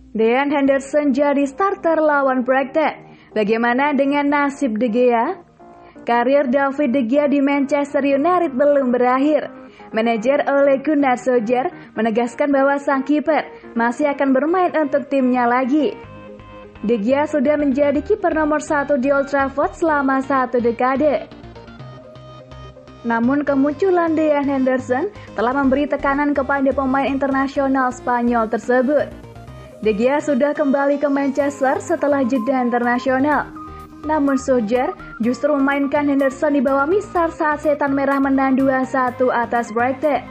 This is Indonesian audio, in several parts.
Dean Henderson jadi starter lawan Brighton. Bagaimana dengan nasib De Gea? Karir David De Gea di Manchester United belum berakhir. Manajer Ole Gunnar Solskjaer menegaskan bahwa sang kiper masih akan bermain untuk timnya lagi. De Gea sudah menjadi kiper nomor 1 di Old Trafford selama 1 dekade. Namun kemunculan Dean Henderson telah memberi tekanan kepada pemain internasional Spanyol tersebut. De Gea sudah kembali ke Manchester setelah jeda internasional. Namun Solskjaer justru memainkan Henderson di bawah misar saat Setan Merah menang 2-1 atas Brighton.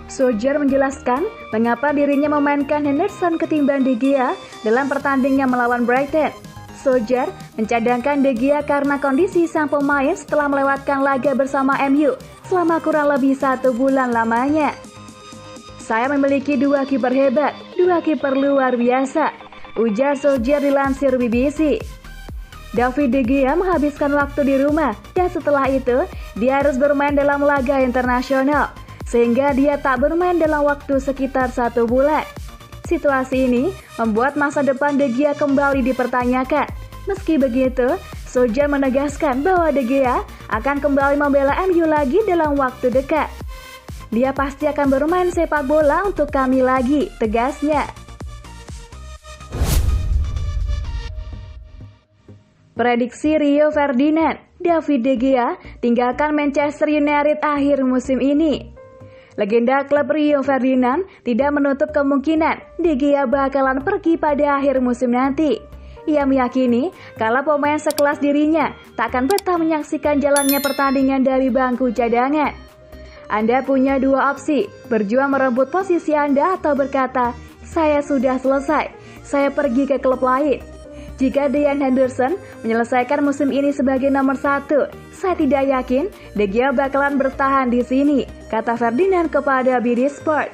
Solskjaer menjelaskan mengapa dirinya memainkan Henderson ketimbang De Gea dalam pertandingan melawan Brighton. Solskjaer mencadangkan De Gea karena kondisi sang pemain setelah melewatkan laga bersama MU selama kurang lebih 1 bulan lamanya. Saya memiliki 2 kiper hebat, 2 kiper luar biasa, ujar Solskjaer dilansir BBC. David De Gea menghabiskan waktu di rumah dan setelah itu dia harus bermain dalam laga internasional, sehingga dia tak bermain dalam waktu sekitar 1 bulan. Situasi ini membuat masa depan De Gea kembali dipertanyakan. Meski begitu, Solskjaer menegaskan bahwa De Gea akan kembali membela MU lagi dalam waktu dekat. Dia pasti akan bermain sepak bola untuk kami lagi, tegasnya. Prediksi Rio Ferdinand, David De Gea tinggalkan Manchester United akhir musim ini. Legenda klub Rio Ferdinand tidak menutup kemungkinan De Gea bakalan pergi pada akhir musim nanti. Ia meyakini kalau pemain sekelas dirinya tak akan betah menyaksikan jalannya pertandingan dari bangku cadangan. Anda punya 2 opsi, berjuang merebut posisi Anda atau berkata, saya sudah selesai, saya pergi ke klub lain. Jika Dean Henderson menyelesaikan musim ini sebagai nomor 1, saya tidak yakin De Gea bakalan bertahan di sini, kata Ferdinand kepada BT Sport.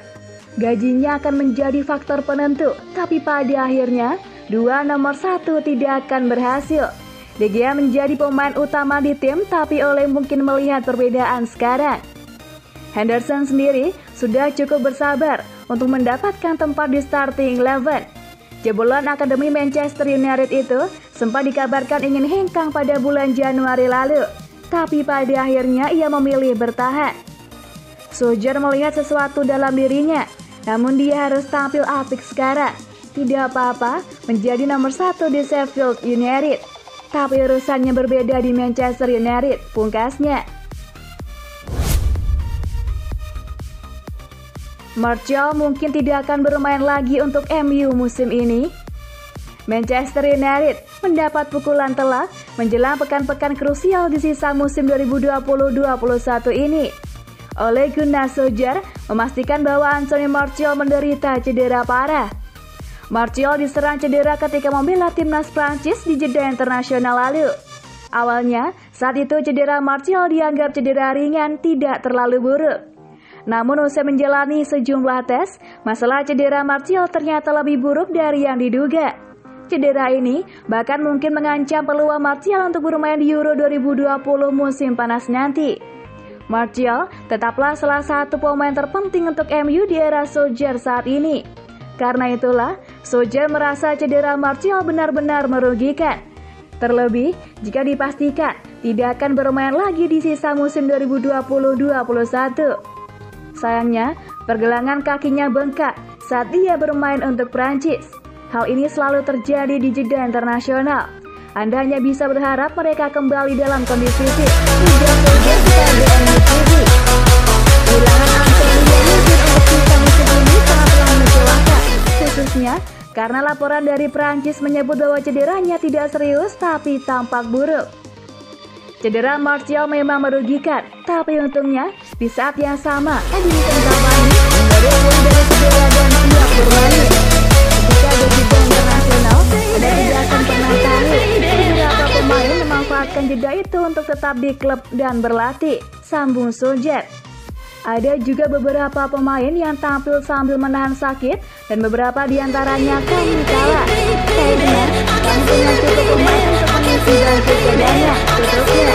Gajinya akan menjadi faktor penentu, tapi pada akhirnya, 2 nomor 1 tidak akan berhasil. De Gea menjadi pemain utama di tim, tapi Ole mungkin melihat perbedaan sekarang. Henderson sendiri sudah cukup bersabar untuk mendapatkan tempat di starting 11. Jebolan Akademi Manchester United itu sempat dikabarkan ingin hengkang pada bulan Januari lalu, tapi pada akhirnya ia memilih bertahan. Solskjaer melihat sesuatu dalam dirinya, namun dia harus tampil apik sekarang. Tidak apa-apa menjadi nomor 1 di Sheffield United, tapi urusannya berbeda di Manchester United, pungkasnya. Martial mungkin tidak akan bermain lagi untuk MU musim ini. Manchester United mendapat pukulan telak menjelang pekan-pekan krusial di sisa musim 2020-21 ini. Ole Gunnar Solskjaer memastikan bahwa Anthony Martial menderita cedera parah. Martial diserang cedera ketika membela timnas Prancis di jeda internasional lalu. Awalnya, saat itu cedera Martial dianggap cedera ringan, tidak terlalu buruk. Namun usai menjalani sejumlah tes, masalah cedera Martial ternyata lebih buruk dari yang diduga. Cedera ini bahkan mungkin mengancam peluang Martial untuk bermain di Euro 2020 musim panas nanti. Martial tetaplah salah satu pemain terpenting untuk MU di era Solskjaer saat ini. Karena itulah, Solskjaer merasa cedera Martial benar-benar merugikan. Terlebih, jika dipastikan tidak akan bermain lagi di sisa musim 2020-2021. Sayangnya, pergelangan kakinya bengkak saat dia bermain untuk Prancis. Hal ini selalu terjadi di jeda internasional. Anda hanya bisa berharap mereka kembali dalam kondisi fit. Tidak saja pada MU. Kehilangan Anthony mungkin untuk sisa musim ini sangatlah mengecewakan, khususnya karena laporan dari Prancis menyebut bahwa cederanya tidak serius tapi tampak buruk. Cedera Martial memang merugikan, tapi untungnya di saat yang sama Edinson Cavani baru pulih dari cedera dan siap bermain. Ketika ada jeda internasional, Anda tidak akan pernah tahu beberapa pemain memanfaatkan jeda itu untuk tetap di klub dan berlatih, sambung Solskjaer. Ada juga beberapa pemain yang tampil sambil menahan sakit dan beberapa diantaranya kami kalah. Kayaknya kami punya cukup pemain untuk mengisi bangku cadangan, tutupnya.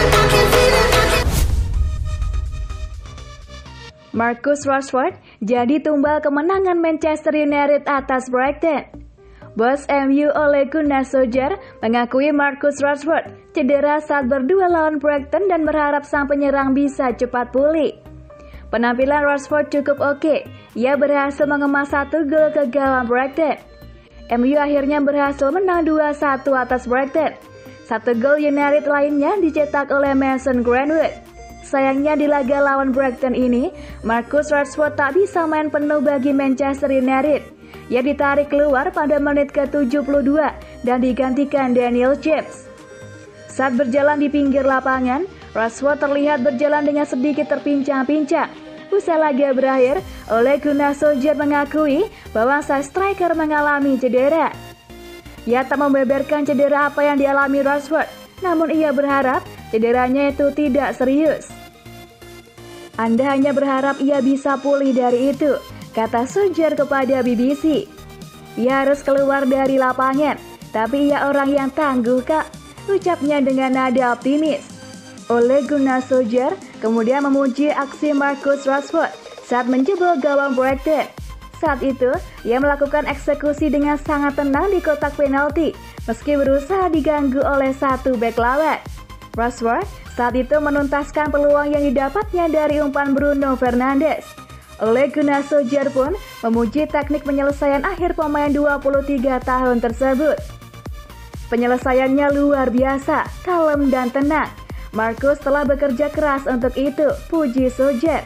Marcus Rashford jadi tumbal kemenangan Manchester United atas Brighton. Bos MU Ole Gunnar Solskjaer mengakui Marcus Rashford cedera saat berdua lawan Brighton dan berharap sang penyerang bisa cepat pulih. Penampilan Rashford cukup oke. Ia berhasil mengemas 1 gol ke gawang Brighton. MU akhirnya berhasil menang 2-1 atas Brighton. 1 gol United lainnya dicetak oleh Mason Greenwood. Sayangnya di laga lawan Brighton ini, Marcus Rashford tak bisa main penuh bagi Manchester United. Ia ditarik keluar pada menit ke-72 dan digantikan Daniel James. Saat berjalan di pinggir lapangan, Rashford terlihat berjalan dengan sedikit terpincang-pincang. Usai laga berakhir, Ole Gunnar Solskjaer mengakui bahwa sang striker mengalami cedera. Ia tak membeberkan cedera apa yang dialami Rashford, namun ia berharap cederanya itu tidak serius. Anda hanya berharap ia bisa pulih dari itu, kata Solskjaer kepada BBC. Ia harus keluar dari lapangan, tapi ia orang yang tangguh kak, ucapnya dengan nada optimis. Ole Gunnar Solskjaer kemudian memuji aksi Marcus Rashford saat menjebol gawang Brighton. Saat itu, ia melakukan eksekusi dengan sangat tenang di kotak penalti, meski berusaha diganggu oleh satu bek lawan. Rashford saat itu menuntaskan peluang yang didapatnya dari umpan Bruno Fernandes. Ole Gunnar Solskjaer pun memuji teknik penyelesaian akhir pemain 23 tahun tersebut. Penyelesaiannya luar biasa, kalem dan tenang. Marcus telah bekerja keras untuk itu, puji Solskjaer.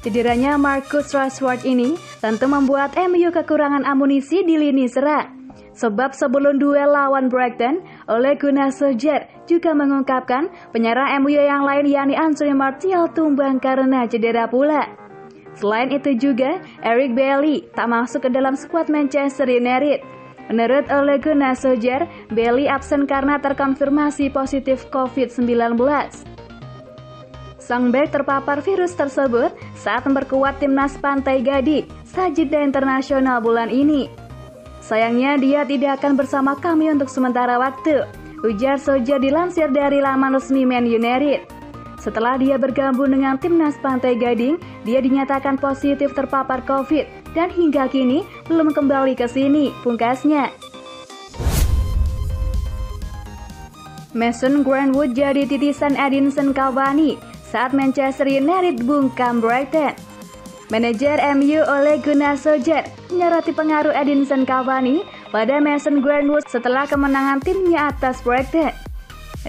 Cederanya Marcus Rashford ini tentu membuat MU kekurangan amunisi di lini serang. Sebab sebelum duel lawan Brighton, Ole Gunnar Solskjaer juga mengungkapkan penyerang MU yang lain yakni Anthony Martial tumbang karena cedera pula. Selain itu juga, Eric Bailly tak masuk ke dalam skuad Manchester United. Menurut Ole Gunnar Solskjaer, Bailly absen karena terkonfirmasi positif COVID-19. Sang bek terpapar virus tersebut saat memperkuat timnas Pantai Gading Sajida Internasional bulan ini. Sayangnya dia tidak akan bersama kami untuk sementara waktu, ujar Solskjaer dilansir dari laman resmi Man United. Setelah dia bergabung dengan timnas Pantai Gading, dia dinyatakan positif terpapar COVID dan hingga kini belum kembali ke sini, pungkasnya. Mason Greenwood jadi titisan Edinson Cavani saat Manchester United bungkam Brighton. Manajer MU Ole Gunnar Solskjaer menyoroti pengaruh Edinson Cavani pada Mason Greenwood setelah kemenangan timnya atas Brighton.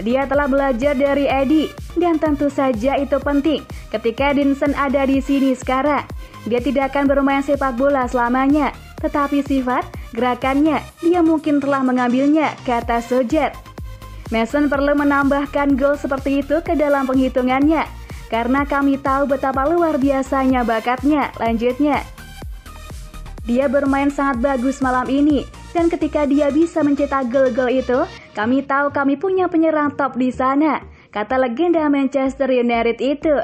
Dia telah belajar dari Eddie dan tentu saja itu penting ketika Edinson ada di sini sekarang. Dia tidak akan bermain sepak bola selamanya, tetapi sifat, gerakannya, dia mungkin telah mengambilnya, kata Solskjaer. Mason perlu menambahkan gol seperti itu ke dalam penghitungannya, karena kami tahu betapa luar biasanya bakatnya, lanjutnya. Dia bermain sangat bagus malam ini, dan ketika dia bisa mencetak gol-gol itu, kami tahu kami punya penyerang top di sana, kata legenda Manchester United itu.